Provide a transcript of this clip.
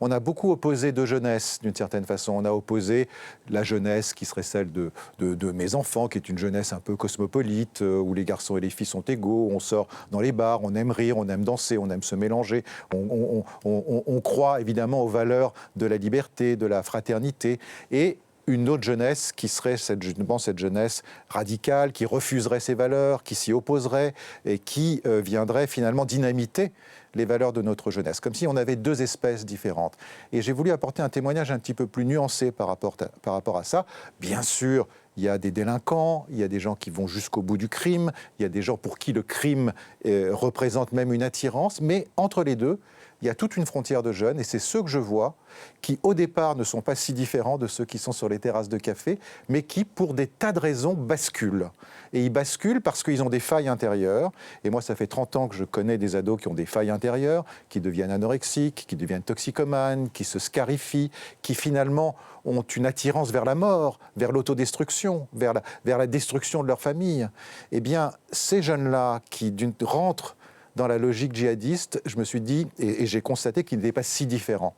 on a beaucoup opposé deux jeunesses, d'une certaine façon. On a opposé la jeunesse qui serait celle de mes enfants, qui est une jeunesse un peu cosmopolite, où les garçons et les filles sont égaux, on sort dans les bars, on aime rire, on aime danser, on aime se mélanger, on croit évidemment aux valeurs de la liberté, de la fraternité, et une autre jeunesse qui serait cette jeunesse radicale, qui refuserait ces valeurs, qui s'y opposerait et qui viendrait finalement dynamiter les valeurs de notre jeunesse, comme si on avait deux espèces différentes. Et j'ai voulu apporter un témoignage un petit peu plus nuancé par rapport à ça. Bien sûr, il y a des délinquants, il y a des gens qui vont jusqu'au bout du crime, il y a des gens pour qui le crime représente même une attirance, mais entre les deux, il y a toute une frontière de jeunes, et c'est ceux que je vois qui, au départ, ne sont pas si différents de ceux qui sont sur les terrasses de café, mais qui, pour des tas de raisons, basculent. Et ils basculent parce qu'ils ont des failles intérieures. Et moi, ça fait 30 ans que je connais des ados qui ont des failles intérieures, qui deviennent anorexiques, qui deviennent toxicomanes, qui se scarifient, qui finalement ont une attirance vers la mort, vers l'autodestruction, vers la destruction de leur famille. Eh bien, ces jeunes-là qui rentrent dans la logique djihadiste, je me suis dit, et j'ai constaté qu'ils n'étaient pas si différents.